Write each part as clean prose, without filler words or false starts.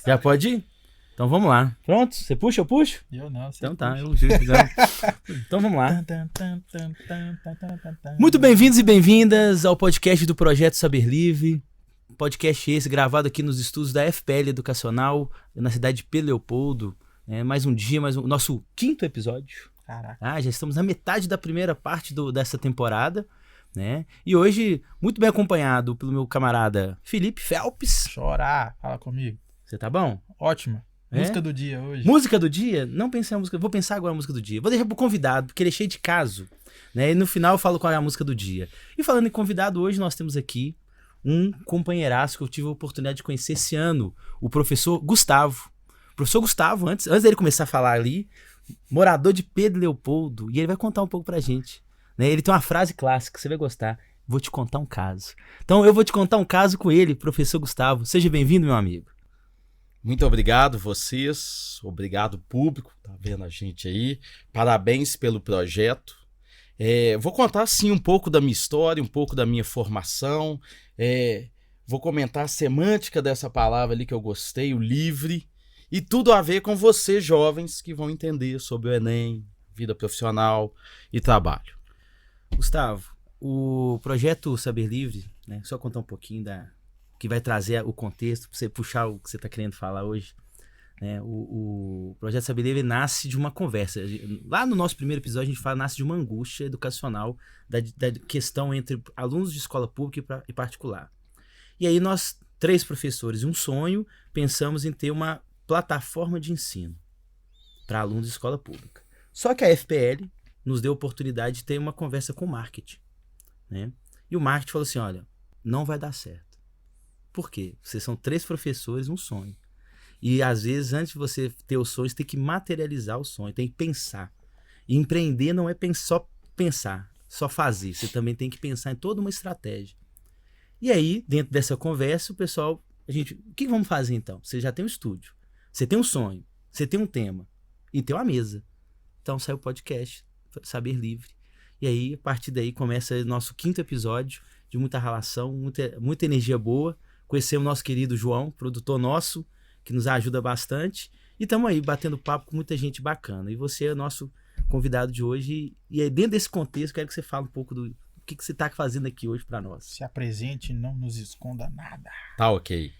Já pode ir? Então vamos lá. Pronto? Você puxa, eu puxo? Eu não, então tá, eu juro. Então vamos lá. Muito bem-vindos e bem-vindas ao podcast do Projeto Saber Livre. Podcast esse gravado aqui nos estúdios da FPL Educacional, na cidade de Pedro Leopoldo. Mais um dia, nosso 5º episódio. Caraca. Já estamos na metade da primeira parte dessa temporada. E hoje, muito bem acompanhado pelo meu camarada Felipe Phelps. Chorar, fala comigo. Você tá bom? Ótima. Música do dia hoje. Música do dia? Não pensei na música. Vou pensar agora a música do dia. Vou deixar pro convidado, porque ele é cheio de caso. E no final eu falo qual é a música do dia. E falando em convidado, hoje nós temos aqui um companheiraço que eu tive a oportunidade de conhecer esse ano, o professor Gustavo. O professor Gustavo, antes dele começar a falar ali, morador de Pedro Leopoldo, e ele vai contar um pouco pra gente. Ele tem uma frase clássica, você vai gostar. Vou te contar um caso. Então eu vou te contar um caso com ele, professor Gustavo. Seja bem-vindo, meu amigo. Muito obrigado vocês, obrigado público, tá vendo a gente aí, parabéns pelo projeto. Vou contar sim um pouco da minha história, um pouco da minha formação, vou comentar a semântica dessa palavra ali que eu gostei, o livre, e tudo a ver com vocês jovens que vão entender sobre o Enem, vida profissional e trabalho. Gustavo, o projeto Saber Livre, só contar um pouquinho que vai trazer o contexto, para você puxar o que você está querendo falar hoje. O projeto Saber Livre nasce de uma conversa. Lá no nosso primeiro episódio a gente nasce de uma angústia educacional da questão entre alunos de escola pública e particular. E aí nós, 3 professores e um sonho, pensamos em ter uma plataforma de ensino para alunos de escola pública. Só que a FPL nos deu a oportunidade de ter uma conversa com o marketing. E o marketing falou assim, olha, não vai dar certo. Por quê? Vocês são 3 professores, um sonho. E às vezes, antes de você ter o sonho, você tem que materializar o sonho, tem que pensar. E empreender não é só pensar, só fazer. Você também tem que pensar em toda uma estratégia. E aí, dentro dessa conversa, o pessoal, o que vamos fazer então? Você já tem um estúdio, você tem um sonho, você tem um tema e tem uma mesa. Então sai o podcast Saber Livre. E aí, a partir daí, começa o nosso 5º episódio de muita relação, muita energia boa. Conhecemos o nosso querido João, produtor nosso, que nos ajuda bastante. E estamos aí batendo papo com muita gente bacana. E você é o nosso convidado de hoje. E aí, dentro desse contexto, quero que você fale um pouco do que você está fazendo aqui hoje para nós. Se apresente, não nos esconda nada. Tá ok.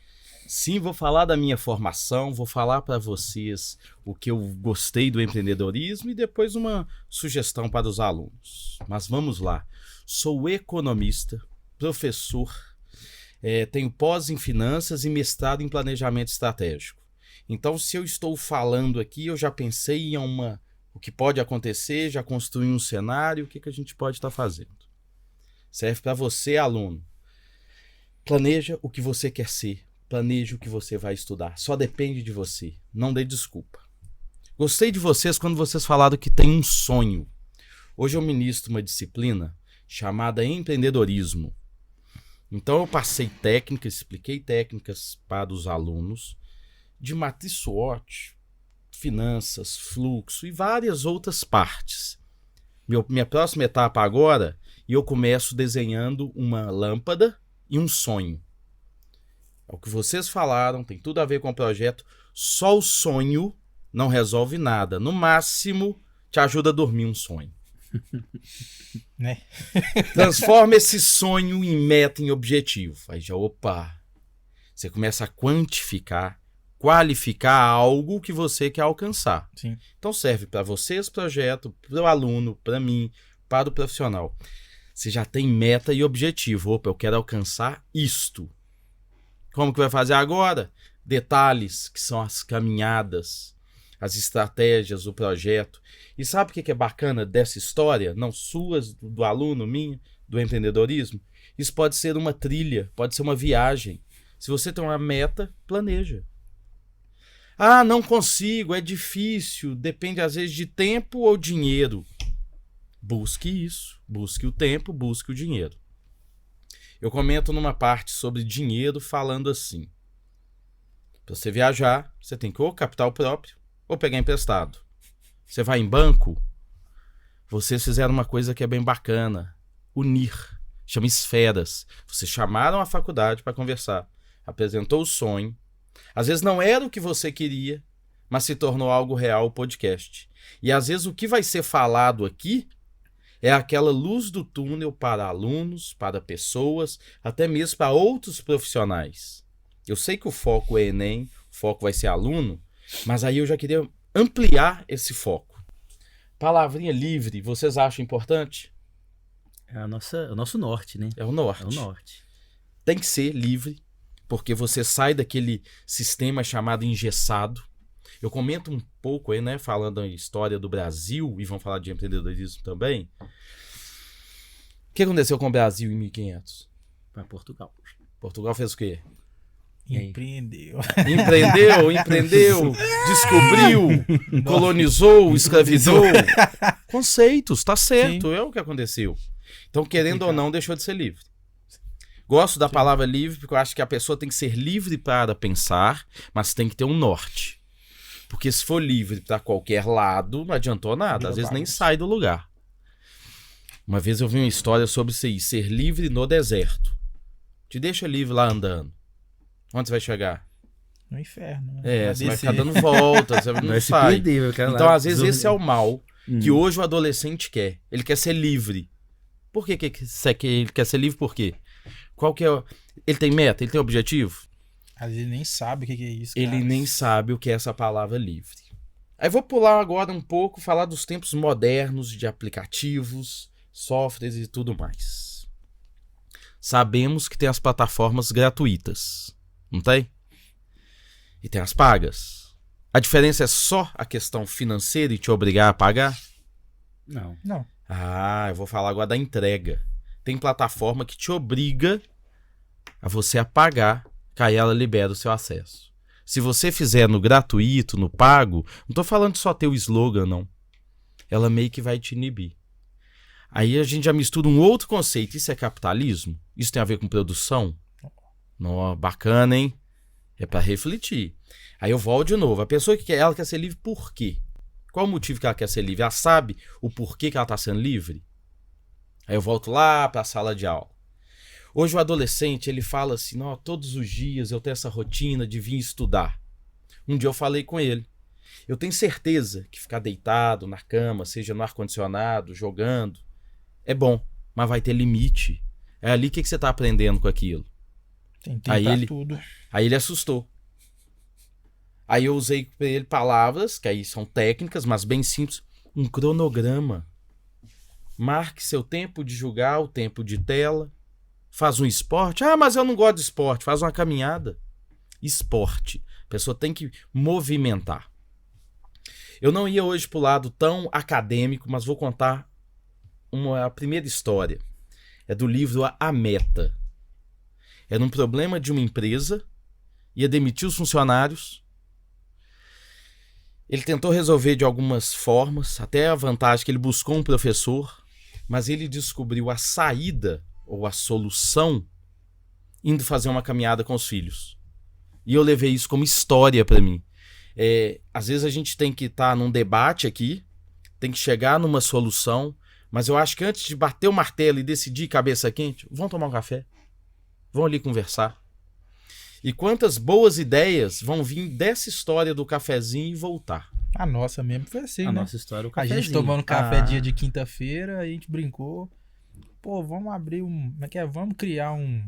Sim, vou falar da minha formação, vou falar para vocês o que eu gostei do empreendedorismo e depois uma sugestão para os alunos. Mas vamos lá. Sou economista, professor, tenho pós em finanças e mestrado em planejamento estratégico. Então, se eu estou falando aqui, eu já pensei em o que pode acontecer, já construí um cenário, o que a gente pode estar fazendo. Serve para você, aluno. Planeja o que você quer ser, planeja o que você vai estudar. Só depende de você, não dê desculpa. Gostei de vocês quando vocês falaram que tem um sonho. Hoje eu ministro uma disciplina chamada empreendedorismo. Então eu passei expliquei técnicas para os alunos de matriz SWOT, finanças, fluxo e várias outras partes. Minha próxima etapa agora, eu começo desenhando uma lâmpada e um sonho. É o que vocês falaram, tem tudo a ver com o projeto. Só o sonho não resolve nada. No máximo, te ajuda a dormir um sonho. Transforma esse sonho em meta, em objetivo. Aí já, você começa a quantificar, qualificar algo que você quer alcançar. Sim. Então serve para vocês, projeto, para o aluno, para mim, para o profissional. Você já tem meta e objetivo. Eu quero alcançar isto. Como que vai fazer agora? Detalhes, que são as caminhadas, as estratégias, o projeto. E sabe o que é bacana dessa história? Não suas, do aluno, minha, do empreendedorismo? Isso pode ser uma trilha, pode ser uma viagem. Se você tem uma meta, planeja. Ah, não consigo, é difícil, depende às vezes de tempo ou dinheiro. Busque isso, busque o tempo, busque o dinheiro. Eu comento numa parte sobre dinheiro falando assim. Para você viajar, você tem que ou capital próprio ou pegar emprestado. Você vai em banco, vocês fizeram uma coisa que é bem bacana. Unir, chama esferas. Vocês chamaram a faculdade para conversar. Apresentou o sonho, Às vezes não era o que você queria, mas se tornou algo real o podcast. E às vezes o que vai ser falado aqui é aquela luz do túnel para alunos, para pessoas, até mesmo para outros profissionais. Eu sei que o foco é Enem, o foco vai ser aluno, mas aí eu já queria ampliar esse foco. Palavrinha livre, vocês acham importante? É o nosso norte, né? É o norte. É o norte. Tem que ser livre, porque você sai daquele sistema chamado engessado. Eu comento um pouco aí, né, falando a história do Brasil, e vamos falar de empreendedorismo também. O que aconteceu com o Brasil em 1500? Para Portugal. Portugal fez o quê? Empreendeu. Empreendeu, descobriu, colonizou, escravizou. Conceitos, tá certo, é o que aconteceu. Então, querendo ou não, deixou de ser livre. Gosto da palavra livre, porque eu acho que a pessoa tem que ser livre para pensar, mas tem que ter um norte. Porque se for livre para qualquer lado, não adiantou nada. Às vezes nem sai do lugar. Uma vez eu vi uma história sobre isso aí, ser livre no deserto. Te deixa livre lá andando. Onde você vai chegar? No inferno. Né? É, você vai ficar dando voltas, você não se sai. perder, Então, às vezes, esse é o mal que hoje o adolescente quer. Ele quer ser livre. Por que ele quer ser livre? Por quê? Qual que é Ele tem meta? Ele tem objetivo? Às vezes nem sabe o que é isso, cara. Ele nem sabe o que é essa palavra livre. Aí vou pular agora um pouco, falar dos tempos modernos de aplicativos, softwares e tudo mais. Sabemos que tem as plataformas gratuitas, não tem? E tem as pagas. A diferença é só a questão financeira e te obrigar a pagar? Não. Eu vou falar agora da entrega. Tem plataforma que te obriga a você a pagar, que aí ela libera o seu acesso. Se você fizer no gratuito, no pago, não estou falando de só ter o slogan, não. Ela meio que vai te inibir. Aí a gente já mistura um outro conceito. Isso é capitalismo? Isso tem a ver com produção? Não, bacana, hein? É para refletir. Aí eu volto de novo. A pessoa que ela quer ser livre por quê? Qual o motivo que ela quer ser livre? Ela sabe o porquê que ela está sendo livre? Aí eu volto lá para a sala de aula. Hoje o adolescente, ele fala assim, não, todos os dias eu tenho essa rotina de vir estudar. Um dia eu falei com ele. Eu tenho certeza que ficar deitado na cama, seja no ar-condicionado, jogando, é bom, mas vai ter limite. É ali que você está aprendendo com aquilo. Tem tempo pra tudo. Aí ele assustou. Aí eu usei para ele palavras, que aí são técnicas, mas bem simples. Um cronograma. Marque seu tempo de jogar, o tempo de tela. Faz um esporte. Ah, mas eu não gosto de esporte. Faz uma caminhada. Esporte. A pessoa tem que movimentar. Eu não ia hoje para o lado tão acadêmico, mas vou contar a primeira história. É do livro A Meta. Era um problema de uma empresa, ia demitir os funcionários. Ele tentou resolver de algumas formas, até a vantagem que ele buscou um professor, mas ele descobriu a saída ou a solução indo fazer uma caminhada com os filhos. E eu levei isso como história para mim. Às vezes a gente tem que estar num debate aqui, tem que chegar numa solução, mas eu acho que antes de bater o martelo e decidir cabeça quente, vão tomar um café, vão ali conversar. E quantas boas ideias vão vir dessa história do cafezinho e voltar. A nossa mesmo foi assim, A né? nossa história, o A cafezinho. gente tomando café dia de quinta-feira, a gente brincou. Pô, vamos abrir como é que é? Vamos criar um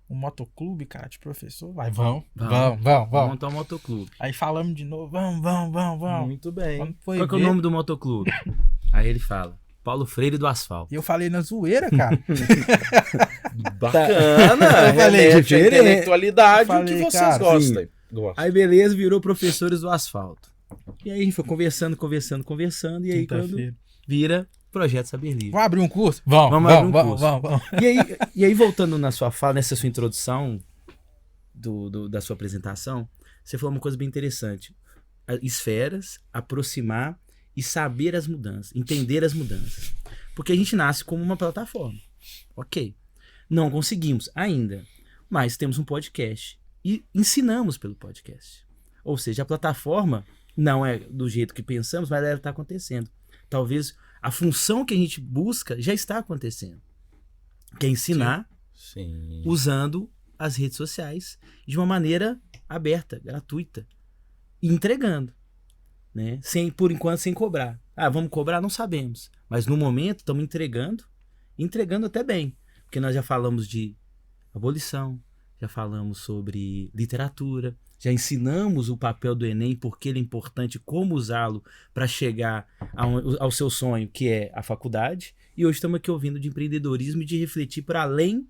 motoclube, cara, de professor? Vai, vamos. Vamos montar um motoclube. Aí falamos de novo, vamos. Muito bem. Quando foi Qual que é o ver, nome do motoclube? Aí ele fala, Paulo Freire do Asfalto. E eu falei na zoeira, cara. Bacana, Eu falei, remete à diferente. intelectualidade, Eu falei, o que vocês cara, gostam. Aí beleza, virou Professores do Asfalto. E aí a gente foi conversando, e aí quando Quinta-feira. vira Projeto Saber Livre. Vamos abrir um curso? Vamos abrir um curso. Vamos. E aí voltando na sua fala, nessa sua introdução da sua apresentação, você falou uma coisa bem interessante. Esferas, aproximar e saber as mudanças, entender as mudanças. Porque a gente nasce como uma plataforma. Ok. Não conseguimos ainda, mas temos um podcast e ensinamos pelo podcast. Ou seja, a plataforma não é do jeito que pensamos, mas ela está acontecendo. Talvez a função que a gente busca já está acontecendo. Que é ensinar Sim. usando as redes sociais de uma maneira aberta, gratuita, e entregando, né? Por enquanto sem cobrar. Vamos cobrar? Não sabemos, mas no momento estamos entregando até bem, porque nós já falamos de abolição, já falamos sobre literatura, já ensinamos o papel do Enem, porque ele é importante, como usá-lo para chegar ao seu sonho, que é a faculdade. E hoje estamos aqui ouvindo de empreendedorismo e de refletir para além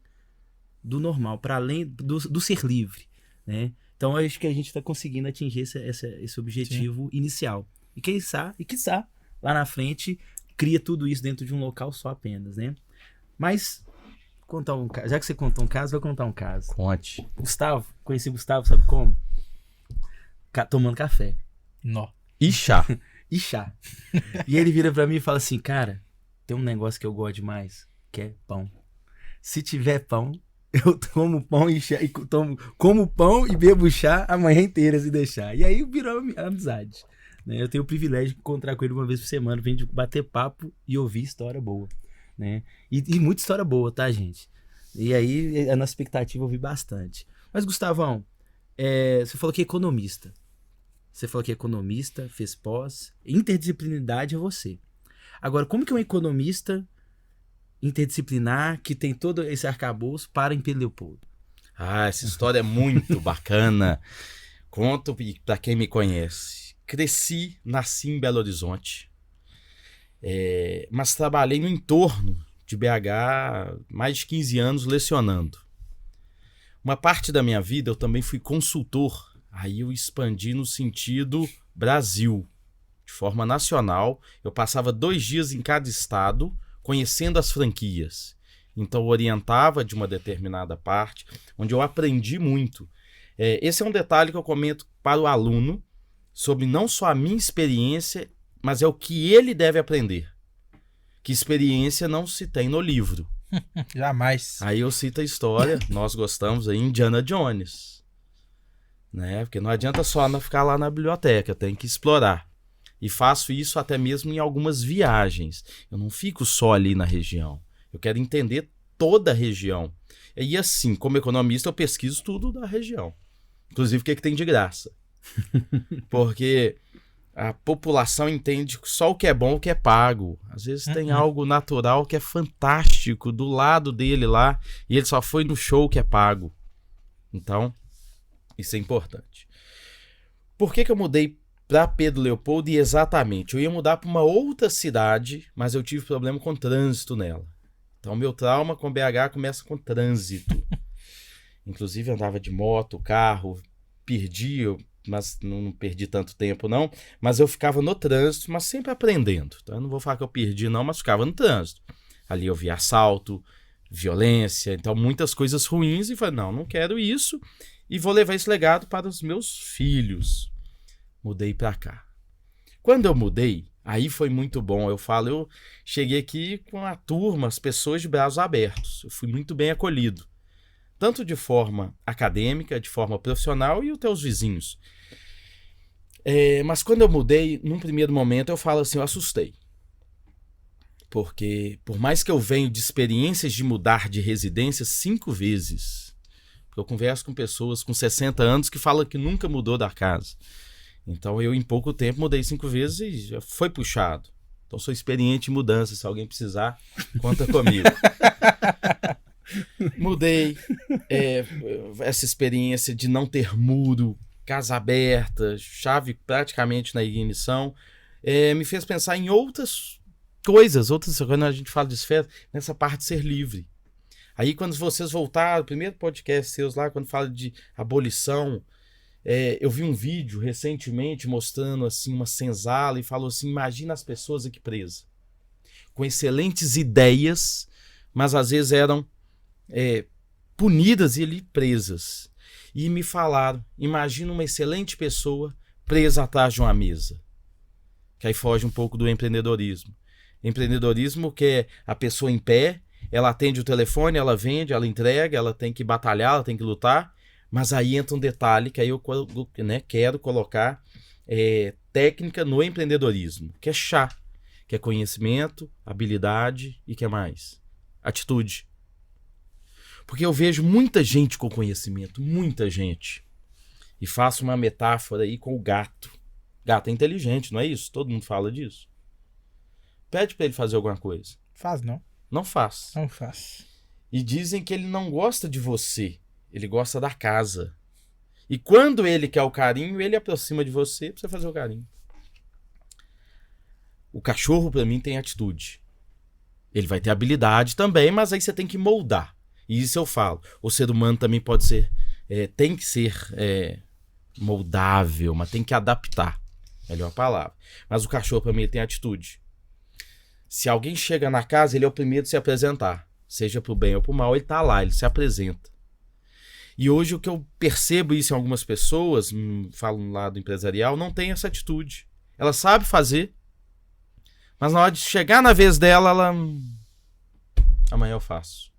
do normal, para além do ser livre, né? Então, eu acho que a gente está conseguindo atingir esse objetivo inicial. E quiçá, lá na frente, cria tudo isso dentro de um local só apenas, né? Mas, já que você contou um caso, vou contar um caso. Conte. Gustavo, conheci o Gustavo, sabe como? Tomando café. Nó. E chá. E chá. E ele vira pra mim e fala assim, cara, tem um negócio que eu gosto demais, que é pão. Se tiver pão, eu tomo pão e chá, como pão e bebo chá a manhã inteira se deixar. E aí virou amizade, né? Eu tenho o privilégio de encontrar com ele uma vez por semana, pra gente bater papo e ouvir história boa, né? E muita história boa, tá, gente? E aí, a nossa expectativa é ouvir bastante. Mas, Gustavão, você falou que é economista. Fez pós. Interdisciplinaridade é você. Agora, como que um economista interdisciplinar que tem todo esse arcabouço para em Pedro Leopoldo? Essa história é muito bacana. Conto para quem me conhece. Nasci em Belo Horizonte, mas trabalhei no entorno de BH mais de 15 anos lecionando. Uma parte da minha vida eu também fui consultor. Aí eu expandi no sentido Brasil, de forma nacional. Eu passava 2 dias em cada estado, conhecendo as franquias. Então eu orientava de uma determinada parte, onde eu aprendi muito. Esse é um detalhe que eu comento para o aluno, sobre não só a minha experiência, mas é o que ele deve aprender. Que experiência não se tem no livro. Jamais. Aí eu cito a história, nós gostamos aí, Indiana Jones. Né? Porque não adianta só ficar lá na biblioteca, tem que explorar. E faço isso até mesmo em algumas viagens. Eu não fico só ali na região. Eu quero entender toda a região. E assim, como economista, eu pesquiso tudo da região. Inclusive o que tem de graça. Porque a população entende só o que é bom, o que é pago. Às vezes tem algo natural que é fantástico do lado dele lá, e ele só foi no show que é pago. Então, isso é importante. Por que eu mudei para Pedro Leopoldo? E exatamente, eu ia mudar para uma outra cidade, mas eu tive problema com trânsito nela. Então, meu trauma com BH começa com trânsito. Inclusive, andava de moto, carro, mas não perdi tanto tempo não, mas eu ficava no trânsito, mas sempre aprendendo. Então, eu não vou falar que eu perdi não, mas ficava no trânsito. Ali eu via assalto, violência, então muitas coisas ruins, e falei, não quero isso, e vou levar esse legado para os meus filhos. Mudei para cá. Quando eu mudei, aí foi muito bom. Eu cheguei aqui com a turma, as pessoas de braços abertos. Eu fui muito bem acolhido. Tanto de forma acadêmica, de forma profissional e até os vizinhos. Mas quando eu mudei, num primeiro momento, eu falo assim, eu assustei. Porque por mais que eu venho de experiências de mudar de residência 5 vezes, eu converso com pessoas com 60 anos que falam que nunca mudou da casa. Então eu em pouco tempo mudei 5 vezes e já foi puxado. Então sou experiente em mudança, se alguém precisar, conta comigo. Mudei, essa experiência de não ter muro, casa aberta, chave praticamente na ignição, me fez pensar em outras coisas, quando a gente fala de esfera, nessa parte de ser livre. Aí quando vocês voltaram, o primeiro podcast seus lá, quando fala de abolição, eu vi um vídeo recentemente mostrando assim uma senzala e falou assim, imagina as pessoas aqui presas, com excelentes ideias, mas às vezes eram punidas e ali presas. E me falaram, imagina uma excelente pessoa presa atrás de uma mesa. Que aí foge um pouco do empreendedorismo. Empreendedorismo que é a pessoa em pé, ela atende o telefone, ela vende, ela entrega, ela tem que batalhar, ela tem que lutar. Mas aí entra um detalhe que aí eu quero colocar técnica no empreendedorismo, que é chá, que é conhecimento, habilidade e que é mais? Atitude. Porque eu vejo muita gente com conhecimento, muita gente. E faço uma metáfora aí com o gato. Gato é inteligente, não é isso? Todo mundo fala disso. Pede pra ele fazer alguma coisa. Faz não. Não faz. Não faz. E dizem que ele não gosta de você. Ele gosta da casa. E quando ele quer o carinho, ele aproxima de você pra você fazer o carinho. O cachorro, pra mim, tem atitude. Ele vai ter habilidade também, mas aí você tem que moldar. E isso eu falo. O ser humano também pode ser... tem que ser moldável, mas tem que adaptar. Melhor palavra. Mas o cachorro, pra mim, ele tem atitude. Se alguém chega na casa, ele é o primeiro a se apresentar. Seja pro bem ou pro mal, ele tá lá, ele se apresenta. E hoje o que eu percebo isso em algumas pessoas, falo no lado empresarial, não tem essa atitude. Ela sabe fazer, mas na hora de chegar na vez dela, ela... amanhã eu faço.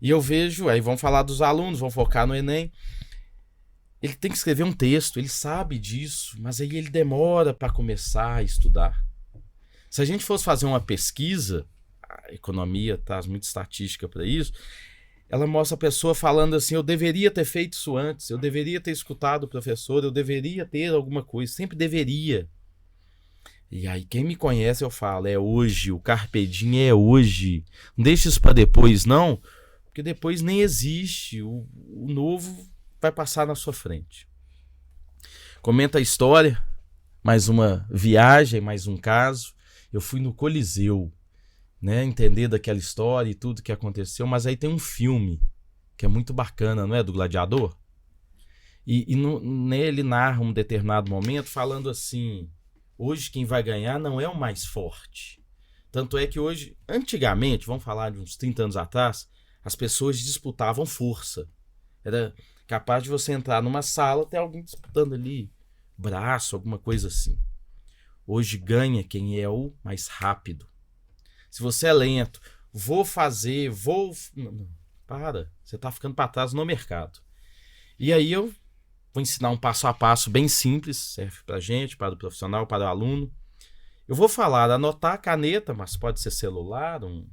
E eu vejo, aí vão falar dos alunos, vão focar no Enem. Ele tem que escrever um texto, ele sabe disso, mas aí ele demora para começar a estudar. Se a gente fosse fazer uma pesquisa, a economia traz muita estatística para isso, ela mostra a pessoa falando assim, eu deveria ter feito isso antes, eu deveria ter escutado o professor, eu deveria ter alguma coisa, sempre deveria. E aí quem me conhece eu falo, é hoje, o carpe diem é hoje, não deixe isso para depois não, porque depois nem existe, o novo vai passar na sua frente. Comenta a história, mais uma viagem, mais um caso. Eu fui no Coliseu, né, entender daquela história e tudo que aconteceu, mas aí tem um filme que é muito bacana, não é? Do Gladiador. E nele narra um determinado momento falando assim, hoje quem vai ganhar não é o mais forte. Tanto é que hoje, antigamente, vamos falar de uns 30 anos atrás, as pessoas disputavam força. Era capaz de você entrar numa sala, ter alguém disputando ali braço, alguma coisa assim. Hoje ganha quem é o mais rápido. Se você é lento, para, você está ficando para trás no mercado. E aí eu vou ensinar um passo a passo bem simples, serve para a gente, para o profissional, para o aluno. Eu vou falar, anotar a caneta, mas pode ser celular, um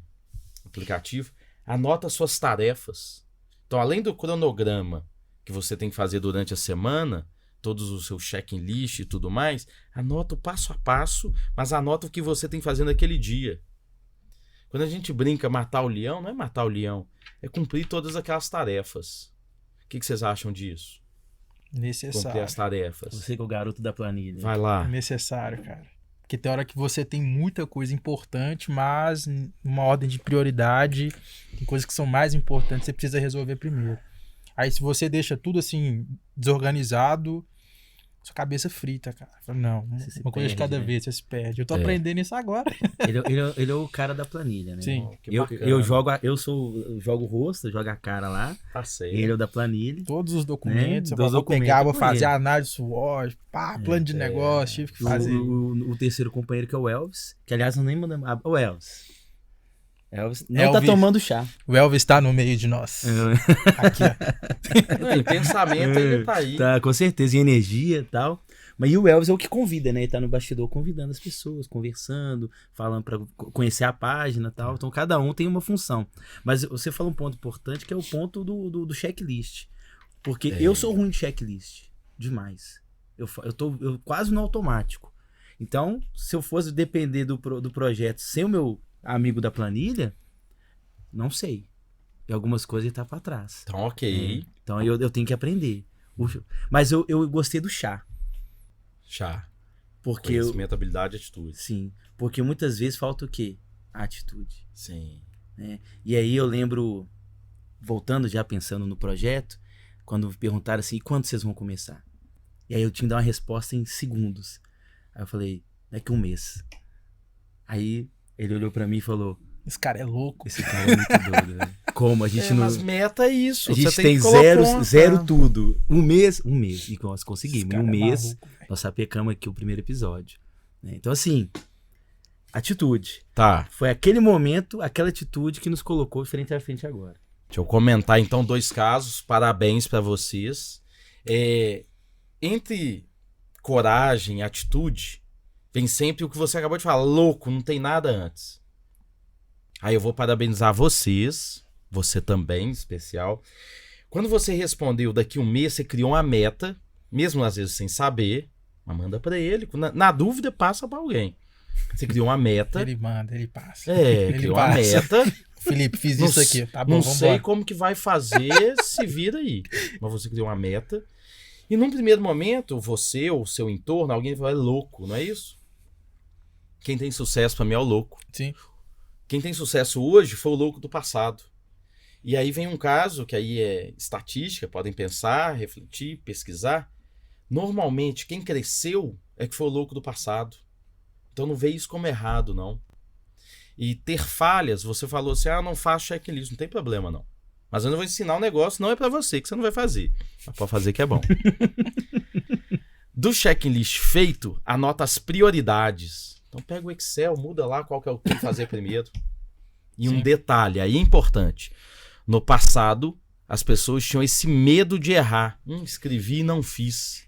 aplicativo, anota suas tarefas. Então, além do cronograma que você tem que fazer durante a semana, todos os seus checklist e tudo mais, anota o passo a passo, mas anota o que você tem que fazer naquele dia. Quando a gente brinca matar o leão, não é matar o leão, é cumprir todas aquelas tarefas. O que vocês acham disso? Necessário. Cumprir as tarefas. Você que é o garoto da planilha. Vai lá. Necessário, cara. Porque tem hora que você tem muita coisa importante, mas numa ordem de prioridade, tem coisas que são mais importantes, você precisa resolver primeiro. Aí se você deixa tudo assim, desorganizado, sua cabeça frita, cara. Não, uma coisa de cada vez, você se perde. Eu tô aprendendo isso agora. Ele é o cara da planilha, né? Sim. Eu jogo o rosto, jogo a cara lá. Passei. Ele é o da planilha. Todos os documentos, Né? eu vou pegar, vou fazer a análise SWOT, plano de negócio, tive que fazer. O terceiro companheiro que é o Elvis, que aliás não nem mandamos... o Elvis não tá tomando chá. O Elvis tá no meio de nós. Aqui, ó. Em pensamento ele tá aí. Tá, com certeza, em energia e tal. Mas e o Elvis é o que convida, né? Ele tá no bastidor convidando as pessoas, conversando, falando pra conhecer a página e tal. Então cada um tem uma função. Mas você fala um ponto importante que é o ponto do checklist. Porque eu sou ruim de checklist. Demais. Eu tô quase no automático. Então, se eu fosse depender do projeto sem o meu amigo da planilha, não sei. E algumas coisas ele tá pra trás. Então, ok. Então eu tenho que aprender. Mas eu gostei do chá. Chá. Porque Conhecimento, habilidade e atitude. Sim. Porque muitas vezes falta o quê? A atitude. Sim. Né? E aí eu lembro, voltando já pensando no projeto, quando me perguntaram assim, e quando vocês vão começar? E aí eu tinha que dar uma resposta em segundos. Aí eu falei, daqui 1 mês. Aí ele olhou pra mim e falou, esse cara é louco. Esse cara é muito doido, velho. Como? A gente não... Mas meta é isso. A gente você tem zero tudo. 1 mês. E nós conseguimos. Em 1 mês, maluco, nós sapecamos aqui o primeiro episódio. Né? Então, assim, atitude. Tá. Foi aquele momento, aquela atitude que nos colocou frente a frente agora. Deixa eu comentar, então, 2 casos. Parabéns pra vocês. Entre coragem e atitude, vem sempre o que você acabou de falar. Louco, não tem nada antes. Aí eu vou parabenizar vocês, você também, em especial. Quando você respondeu daqui um mês, você criou uma meta, mesmo às vezes sem saber, mas manda para ele. Na dúvida, passa para alguém. Você criou uma meta. Ele manda, ele passa. Ele criou uma meta. Felipe, fiz isso aqui. Tá bom, não vamos sei embora. como que vai fazer, se vira aí. Mas você criou uma meta. E num primeiro momento, você ou o seu entorno, alguém vai louco, não é isso? Quem tem sucesso para mim é o louco. Sim. Quem tem sucesso hoje foi o louco do passado. E aí vem um caso que aí é estatística, podem pensar, refletir, pesquisar. Normalmente, quem cresceu é que foi o louco do passado. Então não vê isso como errado, não. E ter falhas, você falou assim, não faço checklist, não tem problema, não. Mas eu não vou ensinar um negócio, não é pra você, que você não vai fazer. Mas pode fazer que é bom. Do checklist feito, anota as prioridades. Então pega o Excel, muda lá qual que é o que tem que fazer primeiro. E um detalhe aí importante. No passado, as pessoas tinham esse medo de errar. Escrevi e não fiz.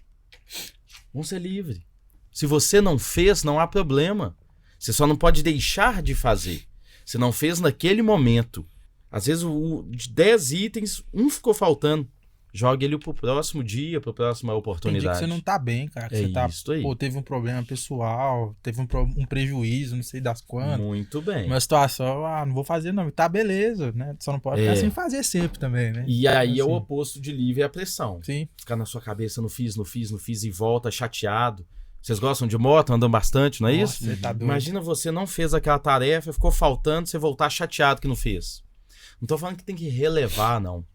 Vamos ser livre. Se você não fez, não há problema. Você só não pode deixar de fazer. Você não fez naquele momento. Às vezes, de 10 itens, um ficou faltando. Joga ele pro próximo dia, pra próxima oportunidade. Tem dia que você não tá bem, cara. É Você tá, isso aí. teve um problema pessoal, teve um prejuízo, não sei das quantas. Muito bem. Uma situação, não vou fazer não. Tá, beleza, né? Só não pode ficar sem fazer sempre também, né? E aí assim. é o oposto de livre a pressão. Sim. Ficar na sua cabeça, não fiz e volta chateado. Vocês gostam de moto, andam bastante, não é Nossa, isso? Você tá doido. Imagina você não fez aquela tarefa, ficou faltando, você voltar chateado que não fez. Não tô falando que tem que relevar, não.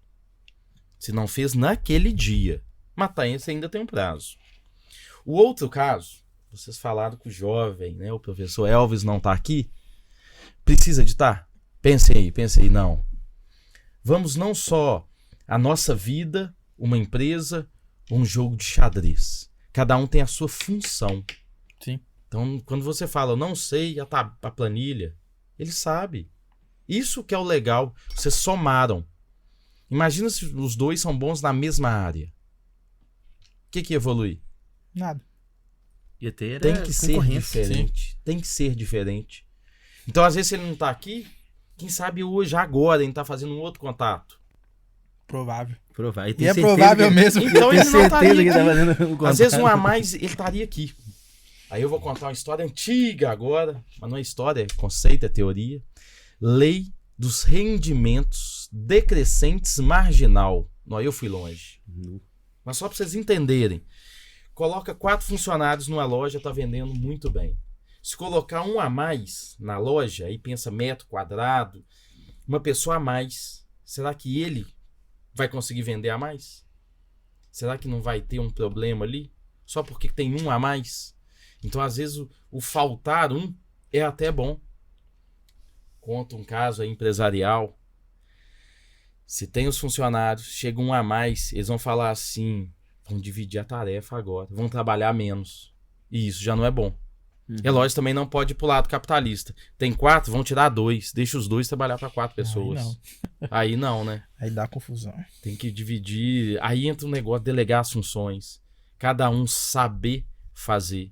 Se não fez naquele dia. Mas você ainda tem um prazo. O outro caso, vocês falaram com o jovem, né? O professor Elvis não tá aqui. Precisa de estar? Pense aí, não. Vamos não só a nossa vida, uma empresa, um jogo de xadrez. Cada um tem a sua função. Sim. Então, quando você fala, eu não sei a planilha, ele sabe. Isso que é o legal. Vocês somaram. Imagina se os dois são bons na mesma área. O que evolui? Nada. Tem que ser diferente. Tem que ser diferente. Então, às vezes, se ele não tá aqui, quem sabe hoje, agora, ele tá fazendo um outro contato. Provável. E é provável mesmo. Então ele não estaria que tá aqui. fazendo um Às vezes um a mais, ele estaria aqui. Aí eu vou contar uma história antiga agora, mas não é história, é conceito, é teoria. Lei dos rendimentos decrescentes marginal. Não, eu fui longe. Mas só para vocês entenderem. Coloca 4 funcionários numa loja, tá vendendo muito bem. Se colocar um a mais na loja, aí pensa metro quadrado, uma pessoa a mais, será que ele vai conseguir vender a mais? Será que não vai ter um problema ali? Só porque tem um a mais? Então, às vezes, o faltar um é até bom. Conta um caso aí empresarial. Se tem os funcionários, chega um a mais, eles vão falar assim, vão dividir a tarefa agora, vão trabalhar menos. E isso já não é bom. É lógico, também não pode ir pro lado capitalista. Tem 4, vão tirar 2. Deixa os 2 trabalhar para 4 pessoas. Aí não, né? Aí dá confusão. Tem que dividir. Aí entra um negócio, delegar as funções. Cada um saber fazer.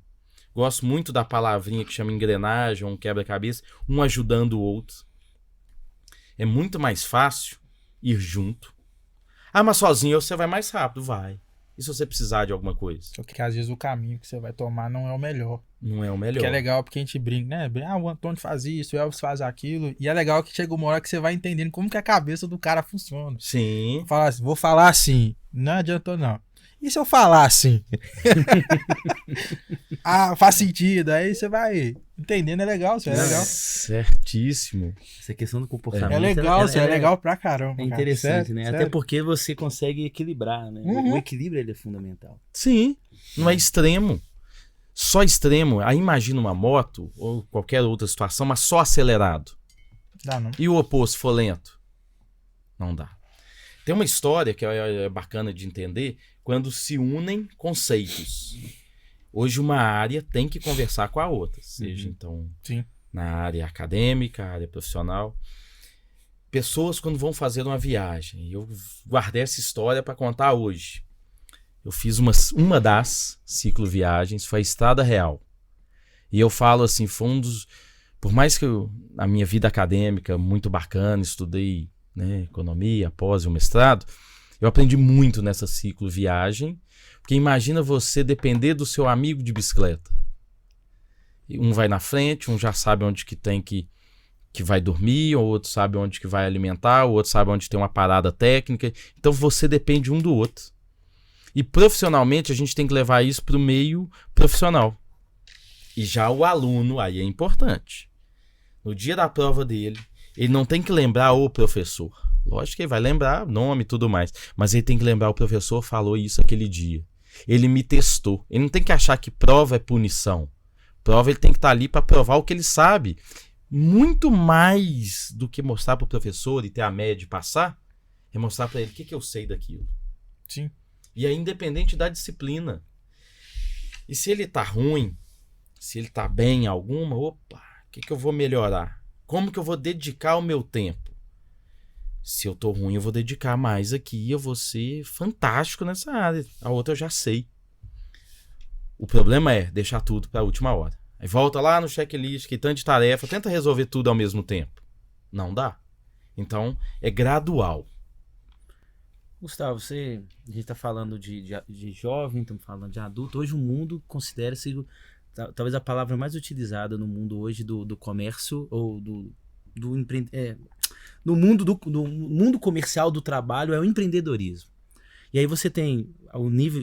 Gosto muito da palavrinha que chama engrenagem, um quebra-cabeça. Um ajudando o outro. É muito mais fácil ir junto. Mas sozinho você vai mais rápido, vai. E se você precisar de alguma coisa? Só que às vezes o caminho que você vai tomar não é o melhor. Não é o melhor. Que é legal porque a gente brinca, né? O Antônio faz isso, o Elvis faz aquilo. E é legal que chega uma hora que você vai entendendo como que a cabeça do cara funciona. Sim. Fala assim, vou falar assim. Não adiantou, não. E se eu falar assim? Faz sentido. Aí você vai entendendo, é legal, isso é legal. Certíssimo. Essa questão do comportamento. É legal, isso é legal pra caramba. É interessante, cara. né? Sério. Até porque você consegue equilibrar, né? O equilíbrio ele é fundamental. Sim, não é extremo. Só extremo. Aí imagina uma moto ou qualquer outra situação, mas só acelerado. Dá não. E o oposto for lento? Não dá. Tem uma história que é bacana de entender quando se unem conceitos. Hoje uma área tem que conversar com a outra, seja então Sim. na área acadêmica, área profissional. Pessoas quando vão fazer uma viagem, eu guardei essa história para contar hoje. Eu fiz uma das cicloviagens, foi a Estrada Real. E eu falo assim, foi um dos... Por mais que a minha vida acadêmica muito bacana, estudei, né, economia, pós e o mestrado, Eu aprendi muito nessa ciclo viagem, porque imagina você depender do seu amigo de bicicleta. Um vai na frente, um já sabe onde que tem que vai dormir, o outro sabe onde que vai alimentar, o outro sabe onde tem uma parada técnica. Então você depende um do outro. E profissionalmente a gente tem que levar isso para o meio profissional. E já o aluno, aí é importante. No dia da prova dele, ele não tem que lembrar o professor. Lógico que ele vai lembrar nome e tudo mais, mas ele tem que lembrar o professor falou isso aquele dia. Ele me testou. Ele não tem que achar que prova é punição. Prova ele tem que estar ali para provar o que ele sabe. Muito mais do que mostrar para o professor e ter a média de passar, é mostrar para ele o que eu sei daquilo. Sim. E é independente da disciplina. E se ele tá ruim, se ele tá bem em alguma, opa, o que eu vou melhorar? Como que eu vou dedicar o meu tempo? Se eu tô ruim, eu vou dedicar mais aqui, eu vou ser fantástico nessa área. A outra eu já sei. O problema é deixar tudo para a última hora. Aí volta lá no checklist, que tanto de tarefa, tenta resolver tudo ao mesmo tempo. Não dá. Então, é gradual. Gustavo, a gente está falando de jovem, estamos falando de adulto. Hoje o mundo considera-se talvez a palavra mais utilizada no mundo hoje do comércio ou no mundo comercial do trabalho é o empreendedorismo. E aí você tem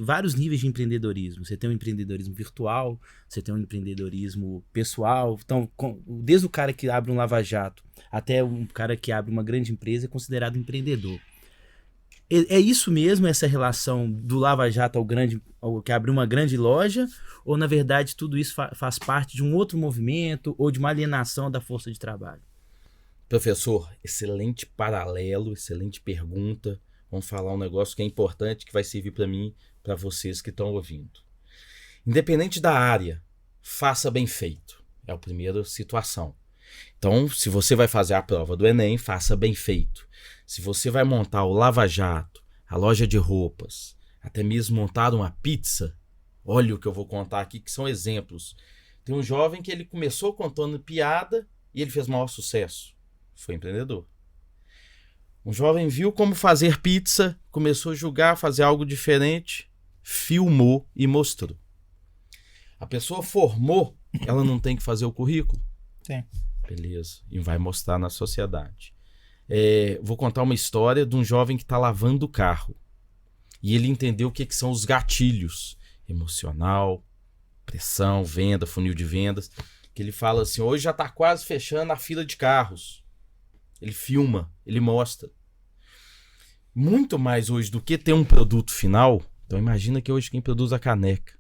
vários níveis de empreendedorismo. Você tem um empreendedorismo virtual, você tem um empreendedorismo pessoal. Então, desde o cara que abre um lava-jato até um cara que abre uma grande empresa é considerado empreendedor. É isso mesmo, essa relação do lava-jato ao que abriu uma grande loja? Ou, na verdade, tudo isso faz parte de um outro movimento ou de uma alienação da força de trabalho? Professor, excelente paralelo, excelente pergunta. Vamos falar um negócio que é importante, que vai servir para mim, para vocês que estão ouvindo. Independente da área, faça bem feito. É a primeira situação. Então, se você vai fazer a prova do Enem, faça bem feito. Se você vai montar o lava-jato, a loja de roupas, até mesmo montar uma pizza, olha o que eu vou contar aqui, que são exemplos. Tem um jovem que ele começou contando piada e ele fez maior sucesso. Foi empreendedor. Um jovem viu como fazer pizza, começou a julgar, fazer algo diferente, filmou e mostrou. A pessoa formou, ela não tem que fazer o currículo? Tem. Beleza. E vai mostrar na sociedade. Vou contar uma história de um jovem que está lavando o carro. E ele entendeu o que são os gatilhos. Emocional, pressão, venda, funil de vendas. Que ele fala assim, hoje já está quase fechando a fila de carros. Ele filma, ele mostra. Muito mais hoje do que ter um produto final. Então imagina que hoje quem produz a caneca,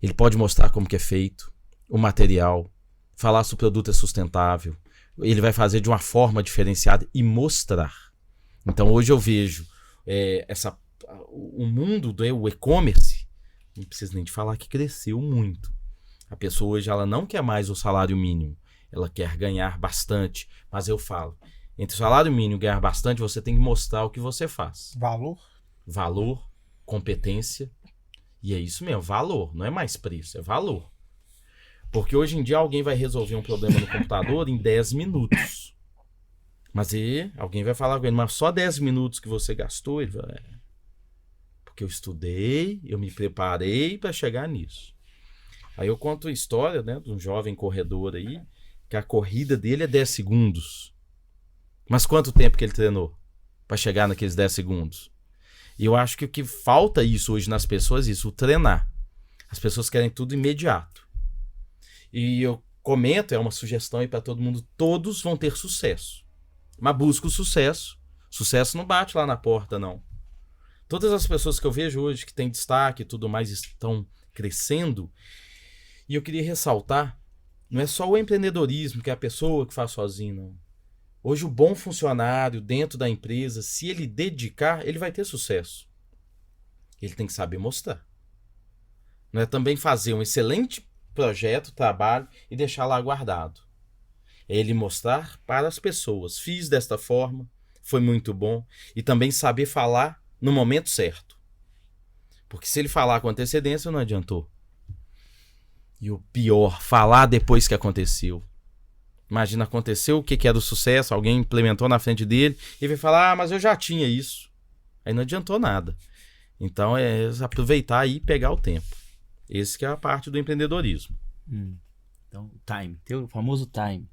ele pode mostrar como que é feito, o material, falar se o produto é sustentável. Ele vai fazer de uma forma diferenciada e mostrar. Então hoje eu vejo o mundo do e-commerce, não preciso nem de falar que cresceu muito. A pessoa hoje ela não quer mais o salário mínimo, ela quer ganhar bastante. Mas eu falo, entre o salário mínimo e ganhar bastante, você tem que mostrar o que você faz. Valor, competência. E é isso mesmo, valor. Não é mais preço, é valor. Porque hoje em dia alguém vai resolver um problema no computador em 10 minutos. Mas alguém vai falar com ele, mas só 10 minutos que você gastou? Ele vai, porque eu estudei, eu me preparei para chegar nisso. Aí eu conto a história, né, de um jovem corredor aí, que a corrida dele é 10 segundos. Mas quanto tempo que ele treinou para chegar naqueles 10 segundos? E eu acho que o que falta isso hoje nas pessoas é isso, o treinar. As pessoas querem tudo imediato. E eu comento, é uma sugestão aí para todo mundo, todos vão ter sucesso. Mas busca o sucesso. Sucesso não bate lá na porta, não. Todas as pessoas que eu vejo hoje que têm destaque e tudo mais estão crescendo. E eu queria ressaltar, não é só o empreendedorismo que é a pessoa que faz sozinho, não. Hoje o bom funcionário dentro da empresa, se ele dedicar, ele vai ter sucesso. Ele tem que saber mostrar. Não é também fazer um excelente projeto, trabalho e deixar lá guardado. É ele mostrar para as pessoas. Fiz desta forma, foi muito bom. E também saber falar no momento certo. Porque se ele falar com antecedência, não adiantou. E o pior, falar depois que aconteceu. Imagina, aconteceu o que era o sucesso, alguém implementou na frente dele, e vai falar, mas eu já tinha isso. Aí não adiantou nada. Então é aproveitar e pegar o tempo. Esse que é a parte do empreendedorismo. Então, time. Tem o famoso time.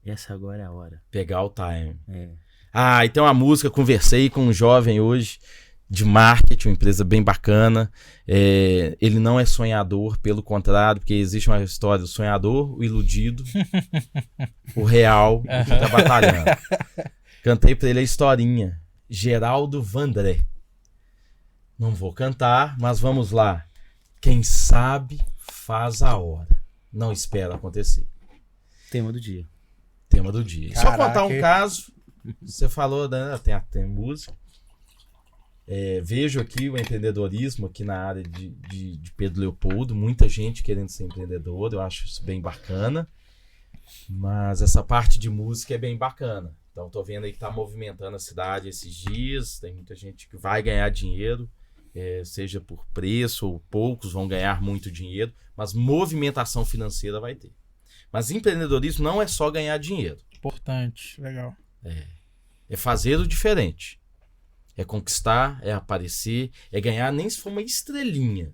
Essa agora é a hora. Pegar o time. É. E tem uma música, conversei com um jovem hoje de marketing, uma empresa bem bacana. Ele não é sonhador, pelo contrário, porque existe uma história do sonhador, o iludido, o real, o que tá batalhando. Cantei pra ele a historinha. Geraldo Vandré. Não vou cantar, mas vamos lá. Quem sabe faz a hora. Não espera acontecer. Tema do dia. Tema do dia. Caraca. Só contar um caso. Você falou, né? Tem música. Vejo aqui o empreendedorismo aqui na área de Pedro Leopoldo. Muita gente querendo ser empreendedor. Eu acho isso bem bacana. Mas essa parte de música é bem bacana. Então tô vendo aí que tá movimentando a cidade esses dias. Tem muita gente que vai ganhar dinheiro. Seja por preço ou poucos vão ganhar muito dinheiro. Mas movimentação financeira vai ter. Mas empreendedorismo não é só ganhar dinheiro. Importante, legal. É fazer o diferente. É conquistar, é aparecer, é ganhar, nem se for uma estrelinha.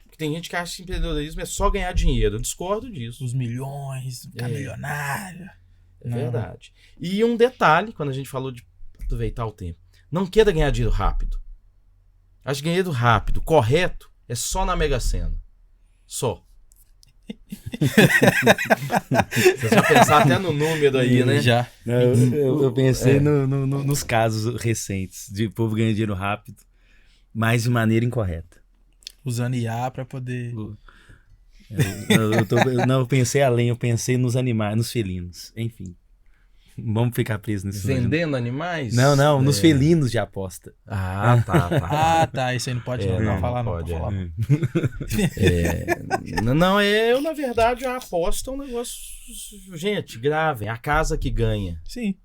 Porque tem gente que acha que empreendedorismo é só ganhar dinheiro. Eu discordo disso. Os milhões, ficar milionário. É verdade. E um detalhe, quando a gente falou de aproveitar o tempo. Não queira ganhar dinheiro rápido. Acho que dinheiro rápido, correto, é só na Mega Sena. Só. Você já pensar até no número aí, né? Já. Não, eu pensei nos casos recentes de povo ganhando dinheiro rápido, mas de maneira incorreta. Usando IA pra poder... Eu pensei além, eu pensei nos animais, nos felinos, enfim. Vamos ficar presos nisso. Vendendo animais? Não, nos felinos de aposta. Tá. Isso aí não pode não falar, não. Pode, Pode falar. Eu, na verdade, a aposta é um negócio... Gente, gravem. A casa que ganha. Sim.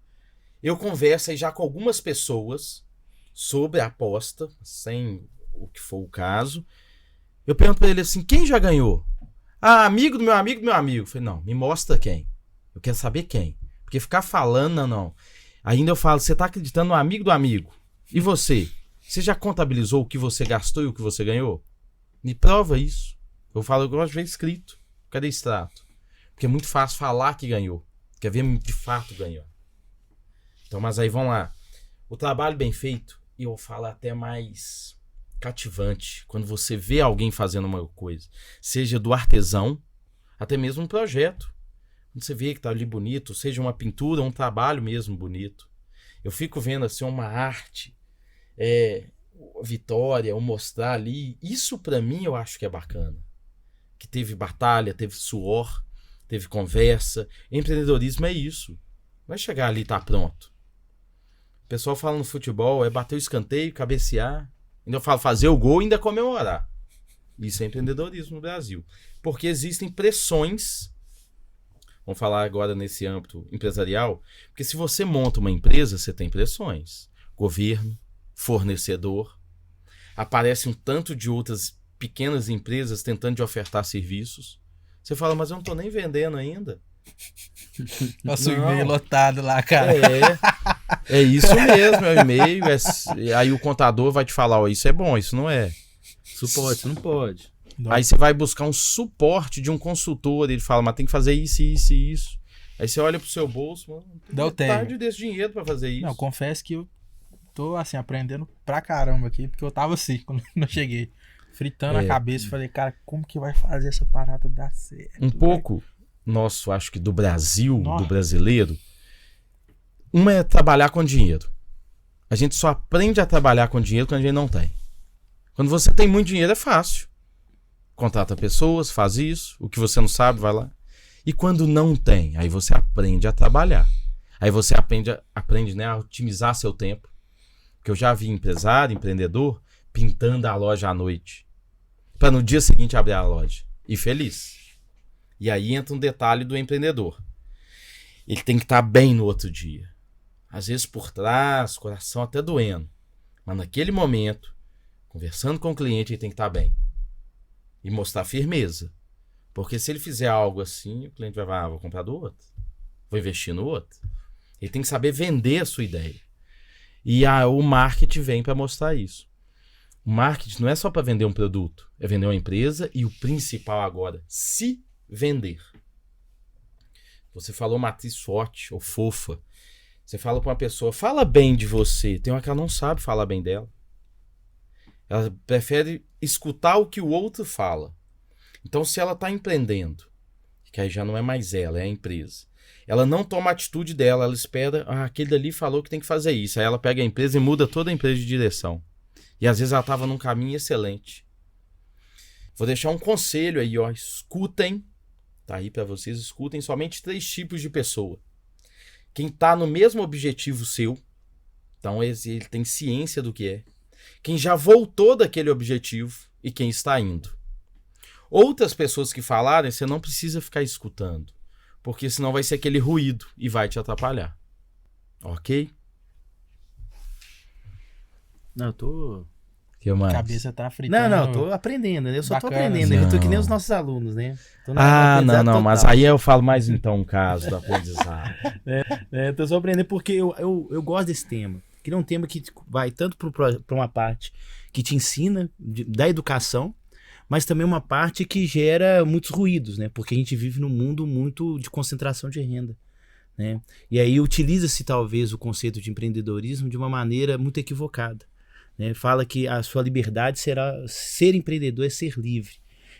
Eu converso aí já com algumas pessoas sobre a aposta, sem o que for o caso. Eu pergunto pra ele assim, quem já ganhou? Amigo do meu amigo do meu amigo. Eu falei, não, me mostra quem. Eu quero saber quem. Porque ficar falando, não. Ainda eu falo, você tá acreditando no amigo do amigo. E você? Você já contabilizou o que você gastou e o que você ganhou? Me prova isso. Eu falo, eu gosto de ver escrito. Cadê extrato? Porque é muito fácil falar que ganhou. Quer ver de fato ganhou. Então, mas aí vamos lá. O trabalho bem feito, eu falo até mais cativante. Quando você vê alguém fazendo uma coisa. Seja do artesão, até mesmo um projeto. Quando você vê que tá ali bonito, seja uma pintura, um trabalho mesmo bonito. Eu fico vendo assim uma arte, vitória, ou mostrar ali. Isso pra mim eu acho que é bacana. Que teve batalha, teve suor, teve conversa. Empreendedorismo é isso. Não vai chegar ali e tá pronto. O pessoal fala no futebol, bater o escanteio, cabecear. Ainda eu falo fazer o gol e ainda comemorar. Isso é empreendedorismo no Brasil. Porque existem pressões. Vamos falar agora nesse âmbito empresarial, porque se você monta uma empresa, você tem pressões. Governo, fornecedor, aparece um tanto de outras pequenas empresas tentando de ofertar serviços. Você fala, mas eu não tô nem vendendo ainda. Nossa, o e-mail lotado lá, cara. É isso mesmo, é o e-mail. Aí o contador vai te falar, isso é bom, isso não é. Isso pode, isso não pode. Aí você vai buscar um suporte de um consultor, ele fala, mas tem que fazer isso, isso e isso. Aí você olha pro seu bolso, mano, Dá o metade desse dinheiro pra fazer isso. Não, confesso que eu tô, assim, aprendendo pra caramba aqui, porque eu tava assim, quando eu cheguei, fritando a cabeça, falei, cara, como que vai fazer essa parada dar certo? Um pouco, nosso, acho que do Brasil, do brasileiro, uma é trabalhar com dinheiro. A gente só aprende a trabalhar com dinheiro quando a gente não tem. Quando você tem muito dinheiro é fácil. Contrata pessoas, faz isso, o que você não sabe, vai lá. E quando não tem, aí você aprende a trabalhar. Aí você aprende, né, a otimizar seu tempo. Porque eu já vi empresário, empreendedor, pintando a loja à noite. Para no dia seguinte abrir a loja. E feliz. E aí entra um detalhe do empreendedor. Ele tem que estar bem no outro dia. Às vezes por trás, coração até doendo. Mas naquele momento, conversando com o cliente, ele tem que estar bem. E mostrar firmeza. Porque se ele fizer algo assim, o cliente vai falar, vou comprar do outro. Vou investir no outro. Ele tem que saber vender a sua ideia. E o marketing vem para mostrar isso. O marketing não é só para vender um produto, é vender uma empresa e o principal agora, se vender. Você falou matriz forte ou fofa. Você fala para uma pessoa, fala bem de você. Tem uma que ela não sabe falar bem dela. Ela prefere escutar o que o outro fala. Então, se ela está empreendendo, que aí já não é mais ela, é a empresa, ela não toma a atitude dela, ela espera, aquele dali falou que tem que fazer isso. Aí ela pega a empresa e muda toda a empresa de direção. E às vezes ela estava num caminho excelente. Vou deixar um conselho aí, ó. Escutem, tá aí para vocês, escutem somente 3 tipos de pessoa. Quem está no mesmo objetivo seu, então ele tem ciência do que é. Quem já voltou daquele objetivo e quem está indo. Outras pessoas que falarem, você não precisa ficar escutando, porque senão vai ser aquele ruído e vai te atrapalhar. Ok? Não, eu tô... Que mais? A cabeça tá fritando. Não, eu tô aprendendo, né? Eu só tô Bacana, aprendendo, não. eu tô que nem os nossos alunos, né? Tô na aprendizado Não, mas total. aí eu falo mais então um caso do aprendizado. Eu tô só aprendendo porque eu gosto desse tema. Que é um tema que vai tanto para uma parte que te ensina da educação, mas também uma parte que gera muitos ruídos, né? Porque a gente vive num mundo muito de concentração de renda, né? E aí utiliza-se talvez o conceito de empreendedorismo de uma maneira muito equivocada, né? Fala que a sua liberdade será ser empreendedor, é ser livre,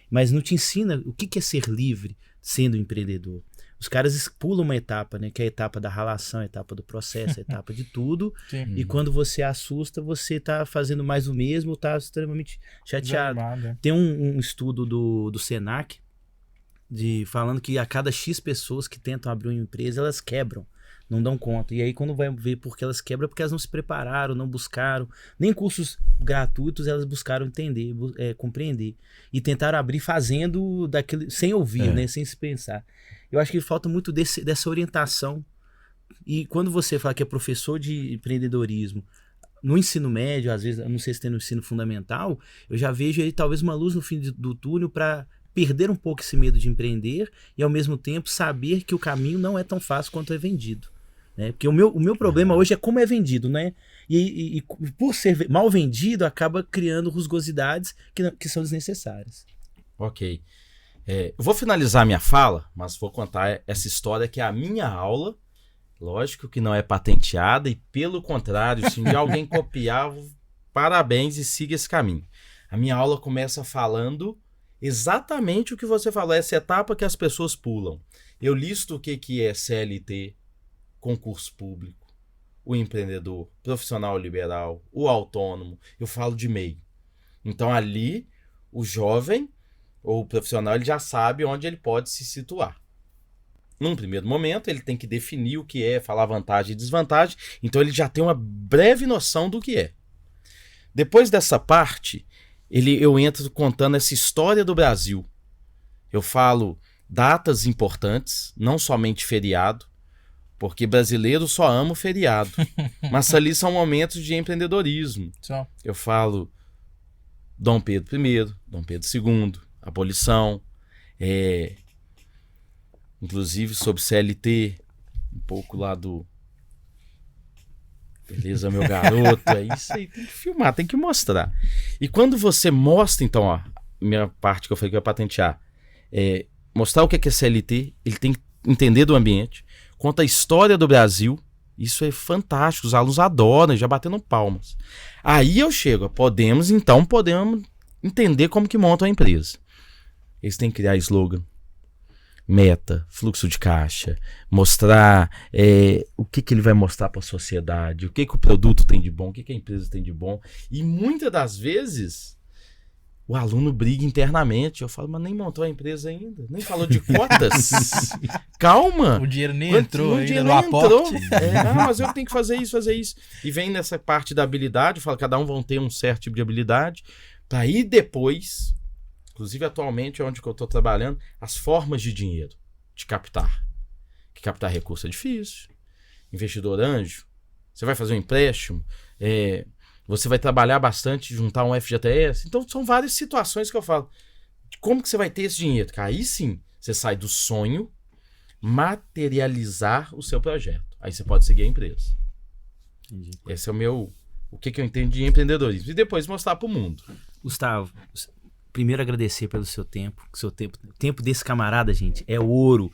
mas não te ensina o que é ser livre sendo empreendedor. Os caras pulam uma etapa, né? Que é a etapa da ralação, a etapa do processo, a etapa de tudo. Sim. E quando você assusta, você tá fazendo mais o mesmo, tá extremamente chateado. Desanimado. Tem um estudo do Senac falando que a cada X pessoas que tentam abrir uma empresa, elas quebram, não dão conta. E aí quando vai ver por que elas quebram, é porque elas não se prepararam, não buscaram, nem cursos gratuitos elas buscaram entender, compreender. E tentaram abrir fazendo daquele, sem ouvir, né, sem se pensar. Eu acho que falta muito dessa orientação. E quando você fala que é professor de empreendedorismo, no ensino médio, às vezes, eu não sei se tem no ensino fundamental, eu já vejo aí talvez uma luz no fim do túnel para perder um pouco esse medo de empreender e ao mesmo tempo saber que o caminho não é tão fácil quanto é vendido, né? Porque o meu problema hoje é como é vendido, né? E por ser mal vendido acaba criando rusgosidades que são desnecessárias. Ok. Eu vou finalizar minha fala, mas vou contar essa história que é a minha aula. Lógico que não é patenteada e, pelo contrário, se alguém copiar, parabéns e siga esse caminho. A minha aula começa falando exatamente o que você falou, essa etapa que as pessoas pulam. Eu listo o que é CLT, concurso público, o empreendedor, profissional liberal, o autônomo. Eu falo de MEI. Então, ali, o jovem ou o profissional ele já sabe onde ele pode se situar. Num primeiro momento, ele tem que definir o que é, falar vantagem e desvantagem, então ele já tem uma breve noção do que é. Depois dessa parte, eu entro contando essa história do Brasil. Eu falo datas importantes, não somente feriado, porque brasileiro só ama o feriado, mas ali são momentos de empreendedorismo. Só. Eu falo Dom Pedro I, Dom Pedro II, abolição, inclusive sobre CLT, um pouco lá do... Beleza, meu garoto, é isso aí, tem que filmar, tem que mostrar. E quando você mostra, então, ó, minha parte que eu falei que eu ia patentear, mostrar o que é CLT, ele tem que entender do ambiente, conta a história do Brasil, isso é fantástico, os alunos adoram, já batendo palmas. Aí eu chego, podemos entender como que monta a empresa. Eles têm que criar slogan, meta, fluxo de caixa, mostrar o que ele vai mostrar para a sociedade, o que o produto tem de bom, o que a empresa tem de bom. E muitas das vezes o aluno briga internamente. Eu falo, mas nem montou a empresa ainda, nem falou de cotas. Calma. O dinheiro nem entrou ainda dinheiro no nem entrou. aporte. Mas eu tenho que fazer isso. E vem nessa parte da habilidade, eu falo, cada um vão ter um certo tipo de habilidade, para ir depois... Inclusive, atualmente, onde que eu estou trabalhando, as formas de dinheiro, de captar. Que captar recurso é difícil. Investidor anjo, você vai fazer um empréstimo, você vai trabalhar bastante, juntar um FGTS. Então, são várias situações que eu falo. Como que você vai ter esse dinheiro? Aí sim, você sai do sonho, materializar o seu projeto. Aí você pode seguir a empresa. Entendi. Esse é o que eu entendo de empreendedorismo. E depois mostrar para o mundo. Gustavo, primeiro agradecer pelo seu tempo. O tempo desse camarada, gente, é ouro.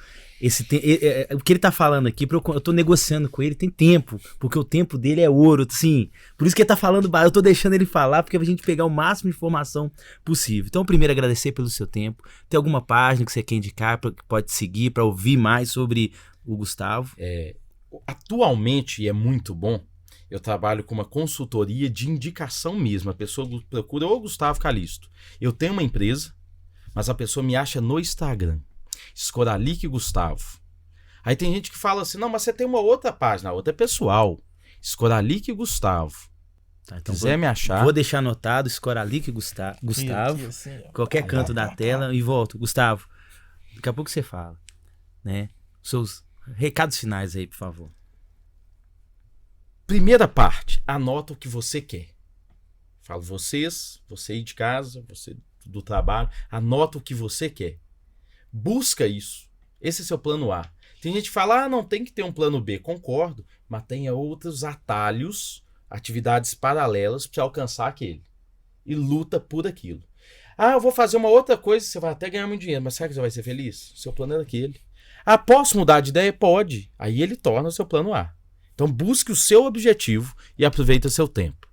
O que ele tá falando aqui, eu tô negociando com ele, tem tempo, porque o tempo dele é ouro, sim. Por isso que ele tá falando, eu tô deixando ele falar, porque é pra gente pegar o máximo de informação possível. Então, primeiro, agradecer pelo seu tempo. Tem alguma página que você quer indicar, que pode seguir, para ouvir mais sobre o Gustavo? Atualmente, é muito bom, eu trabalho com uma consultoria de indicação mesmo. A pessoa procura o Gustavo Calisto. Eu tenho uma empresa, mas a pessoa me acha no Instagram. Escoralic Gustavo. Aí tem gente que fala assim, não, mas você tem uma outra página, a outra é pessoal. Escoralic Gustavo. Tá, então quiser me achar. Vou deixar anotado, Escoralic Gustavo. Isso, Qualquer canto da tela e volto. Gustavo, daqui a pouco você fala, né? Seus recados finais aí, por favor. Primeira parte, anota o que você quer. Falo você aí de casa, você do trabalho, anota o que você quer. Busca isso. Esse é seu plano A. Tem gente que fala, não tem que ter um plano B. Concordo, mas tenha outros atalhos, atividades paralelas para você alcançar aquele. E luta por aquilo. Eu vou fazer uma outra coisa, você vai até ganhar muito dinheiro, mas será que você vai ser feliz? Seu plano é aquele. Posso mudar de ideia? Pode. Aí ele torna o seu plano A. Então busque o seu objetivo e aproveite o seu tempo.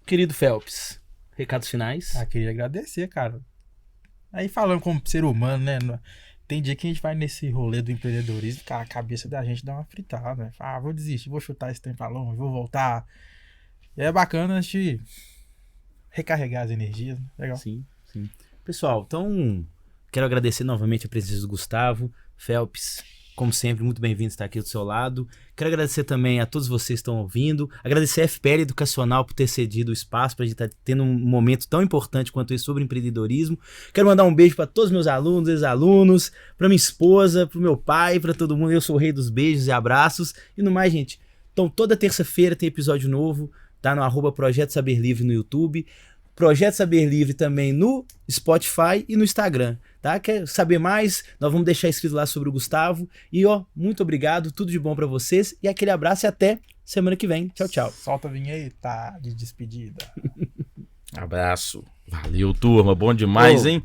Querido Phelps, recados finais? Queria agradecer, cara. Aí falando como ser humano, né? Tem dia que a gente vai nesse rolê do empreendedorismo, cara, a cabeça da gente dá uma fritada, né? Vou desistir, vou chutar esse tempo pra longe, vou voltar. E é bacana a gente recarregar as energias, né? Legal. Sim. Pessoal, então quero agradecer novamente a presença do Gustavo. Phelps, como sempre, muito bem-vindo estar aqui do seu lado. Quero agradecer também a todos vocês que estão ouvindo. Agradecer a FPL Educacional por ter cedido o espaço para a gente estar tendo um momento tão importante quanto esse sobre empreendedorismo. Quero mandar um beijo para todos os meus alunos, ex-alunos, para minha esposa, para o meu pai, para todo mundo. Eu sou o rei dos beijos e abraços. E no mais, gente, então toda terça-feira tem episódio novo, tá no @Projeto Saber Livre no YouTube. Projeto Saber Livre também no Spotify e no Instagram, tá? Quer saber mais? Nós vamos deixar escrito lá sobre o Gustavo. E muito obrigado, tudo de bom pra vocês. E aquele abraço e até semana que vem. Tchau, tchau. Solta a vinheta de despedida. Abraço. Valeu, turma. Bom demais, hein?